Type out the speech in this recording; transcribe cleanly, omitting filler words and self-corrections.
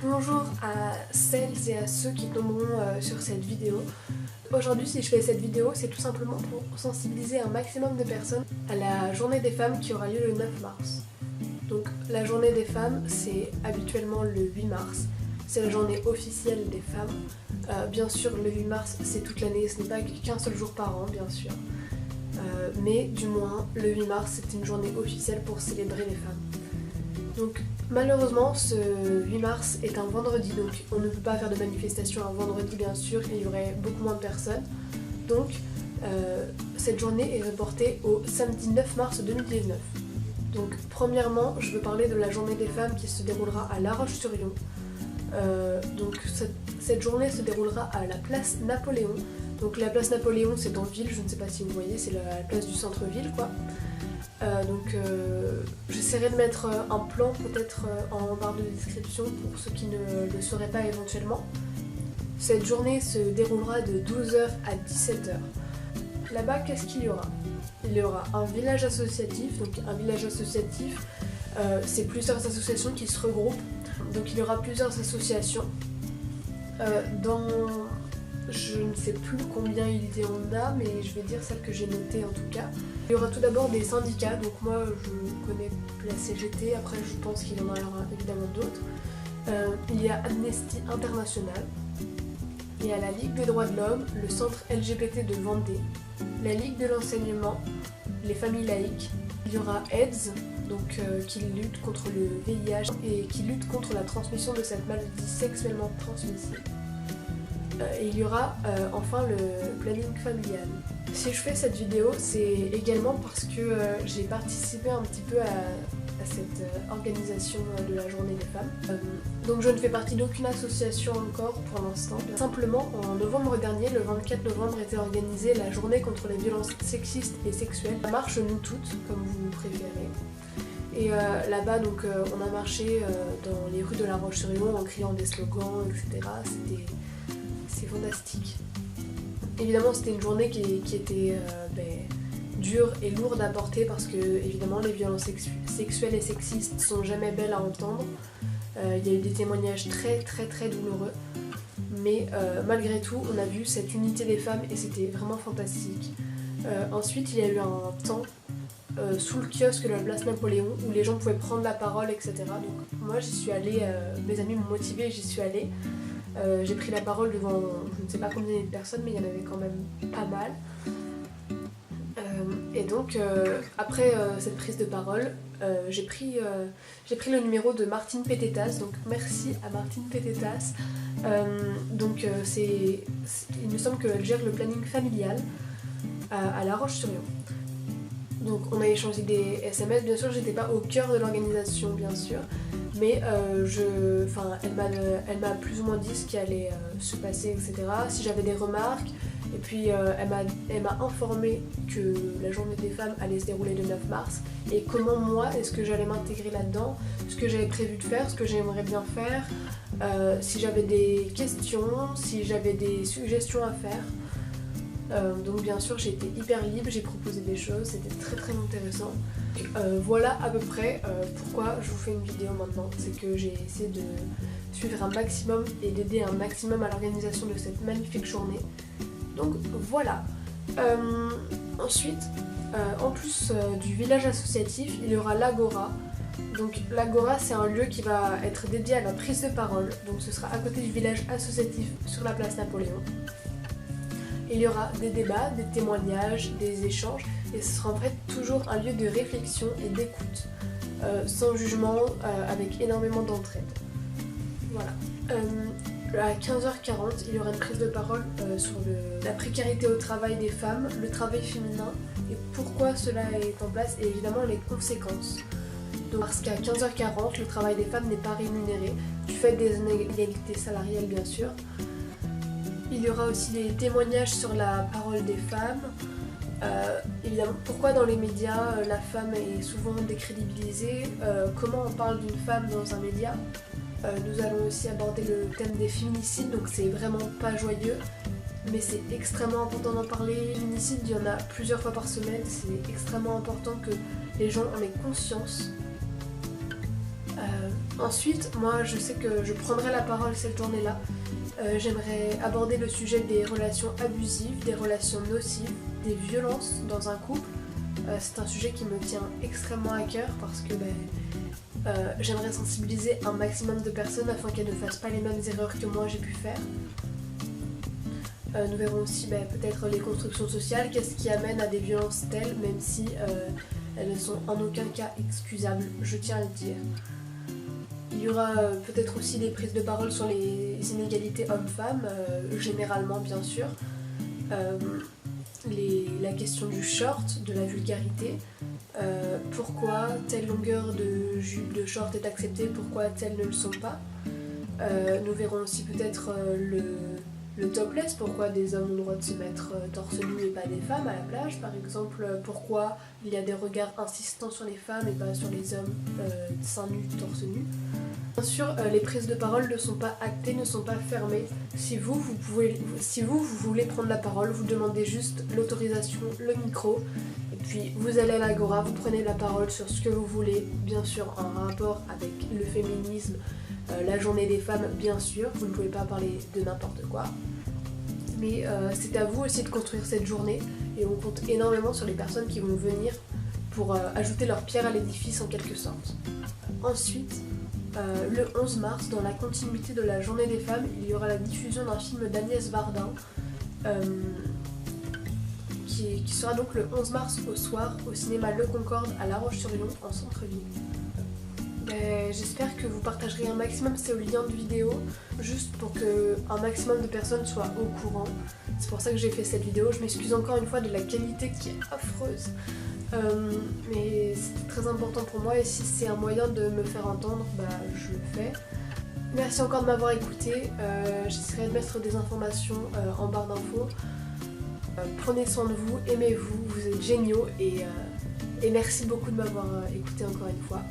Bonjour à celles et à ceux qui tomberont sur cette vidéo. Aujourd'hui, si je fais cette vidéo, c'est tout simplement pour sensibiliser un maximum de personnes à la journée des femmes qui aura lieu le 9 mars. Donc la journée des femmes, c'est habituellement le 8 mars. C'est la journée officielle des femmes. Bien sûr, le 8 mars, c'est toute l'année, ce n'est pas qu'un seul jour par an, bien sûr. Mais du moins, le 8 mars, c'est une journée officielle pour célébrer les femmes. Donc malheureusement, ce 8 mars est un vendredi, donc on ne peut pas faire de manifestation un vendredi, bien sûr, et il y aurait beaucoup moins de personnes. Donc cette journée est reportée au samedi 9 mars 2019. Donc premièrement, je veux parler de la journée des femmes qui se déroulera à La Roche-sur-Yon. Donc cette journée se déroulera à la place Napoléon. Donc la place Napoléon, c'est en ville, je ne sais pas si vous voyez, c'est la place du centre-ville, quoi. J'essaierai de mettre un plan peut-être en barre de description pour ceux qui ne le sauraient pas éventuellement. Cette journée se déroulera de 12h à 17h. Là-bas, qu'est-ce qu'il y aura? Il y aura un village associatif. Donc un village associatif, c'est plusieurs associations qui se regroupent. Donc il y aura plusieurs associations. Je ne sais plus combien il y en a, mais je vais dire celle que j'ai notée en tout cas. Il y aura tout d'abord des syndicats, donc moi je connais la CGT, après je pense qu'il y en aura évidemment d'autres. Il y a Amnesty International, il y a la Ligue des droits de l'homme, le centre LGBT de Vendée, la Ligue de l'enseignement, les familles laïques. Il y aura AIDS, donc qui lutte contre le VIH et qui lutte contre la transmission de cette maladie sexuellement transmissible. Et il y aura enfin le planning familial. Si je fais cette vidéo, c'est également parce que j'ai participé un petit peu à cette organisation de la journée des femmes. Donc je ne fais partie d'aucune association encore pour l'instant. Simplement, en novembre dernier, le 24 novembre, était organisée la journée contre les violences sexistes et sexuelles. La marche Nous Toutes, comme vous préférez. Et là-bas, donc, on a marché dans les rues de La Roche-sur-Yon en criant des slogans, etc. C'est fantastique. Évidemment, c'était une journée qui était dure et lourde à porter parce que, évidemment, les violences sexuelles et sexistes sont jamais belles à entendre. Il y a eu des témoignages très très très douloureux. Mais malgré tout, on a vu cette unité des femmes et c'était vraiment fantastique. Ensuite, il y a eu un temps sous le kiosque de la place Napoléon où les gens pouvaient prendre la parole, etc. Donc moi, j'y suis allée, mes amis m'ont motivée et j'y suis allée. J'ai pris la parole devant je ne sais pas combien de personnes, mais il y en avait quand même pas mal. Et donc après cette prise de parole, j'ai pris le numéro de Martine Pététas, donc merci à Martine Pététas. Il me semble qu'elle gère le planning familial à La Roche-sur-Yon. Donc on a échangé des SMS, bien sûr j'étais pas au cœur de l'organisation bien sûr, mais elle m'a plus ou moins dit ce qui allait se passer, etc. Si j'avais des remarques, et puis elle m'a informé que la journée des femmes allait se dérouler le 9 mars, et comment moi est-ce que j'allais m'intégrer là-dedans, ce que j'avais prévu de faire, ce que j'aimerais bien faire, si j'avais des questions, si j'avais des suggestions à faire. Donc bien sûr j'ai été hyper libre, j'ai proposé des choses, c'était très très intéressant. Voilà à peu près pourquoi je vous fais une vidéo maintenant, c'est que j'ai essayé de suivre un maximum et d'aider un maximum à l'organisation de cette magnifique journée. Donc voilà. Ensuite, en plus du village associatif, il y aura l'Agora. Donc l'Agora, c'est un lieu qui va être dédié à la prise de parole, donc ce sera à côté du village associatif sur la place Napoléon. Il y aura des débats, des témoignages, des échanges, et ce sera en fait toujours un lieu de réflexion et d'écoute, sans jugement, avec énormément d'entraide. Voilà. À 15h40, il y aura une prise de parole sur la précarité au travail des femmes, le travail féminin, et pourquoi cela est en place, et évidemment les conséquences. Donc, parce qu'à 15h40, le travail des femmes n'est pas rémunéré, du fait des inégalités salariales bien sûr. Il y aura aussi des témoignages sur la parole des femmes. Évidemment, pourquoi dans les médias la femme est souvent décrédibilisée, comment on parle d'une femme dans un média. Nous allons aussi aborder le thème des féminicides, donc c'est vraiment pas joyeux, mais c'est extrêmement important d'en parler. Les féminicides, il y en a plusieurs fois par semaine, c'est extrêmement important que les gens en aient conscience. Ensuite, moi je sais que je prendrai la parole cette journée-là. J'aimerais aborder le sujet des relations abusives, des relations nocives, des violences dans un couple. C'est un sujet qui me tient extrêmement à cœur parce que j'aimerais sensibiliser un maximum de personnes afin qu'elles ne fassent pas les mêmes erreurs que moi j'ai pu faire. Nous verrons aussi peut-être les constructions sociales, qu'est-ce qui amène à des violences telles, même si elles ne sont en aucun cas excusables, je tiens à le dire. Il y aura peut-être aussi des prises de parole sur les inégalités hommes-femmes, généralement bien sûr. La question du short, de la vulgarité, pourquoi telle longueur de jupe, de short est acceptée, pourquoi telles ne le sont pas. Nous verrons aussi peut-être le topless, pourquoi des hommes ont le droit de se mettre torse nu et pas des femmes à la plage par exemple, pourquoi il y a des regards insistants sur les femmes et pas sur les hommes seins nus, torse nu. Bien sûr, les prises de parole ne sont pas actées, ne sont pas fermées. Si vous voulez prendre la parole, vous demandez juste l'autorisation, le micro, et puis vous allez à l'agora, vous prenez la parole sur ce que vous voulez, bien sûr en rapport avec le féminisme, la journée des femmes, bien sûr, vous ne pouvez pas parler de n'importe quoi. Mais c'est à vous aussi de construire cette journée, et on compte énormément sur les personnes qui vont venir pour ajouter leur pierre à l'édifice en quelque sorte. Ensuite, le 11 mars, dans la continuité de la journée des femmes, il y aura la diffusion d'un film d'Agnès Varda qui sera donc le 11 mars au soir au cinéma Le Concorde à La Roche-sur-Yon en centre-ville. J'espère que vous partagerez un maximum ces liens de vidéo juste pour qu'un maximum de personnes soient au courant. C'est pour ça que j'ai fait cette vidéo. Je m'excuse encore une fois de la qualité qui est affreuse. Mais c'était très important pour moi et si c'est un moyen de me faire entendre, je le fais. Merci encore de m'avoir écouté, j'essaierai de mettre des informations en barre d'infos. Prenez soin de vous, aimez-vous, vous êtes géniaux et merci beaucoup de m'avoir écouté encore une fois.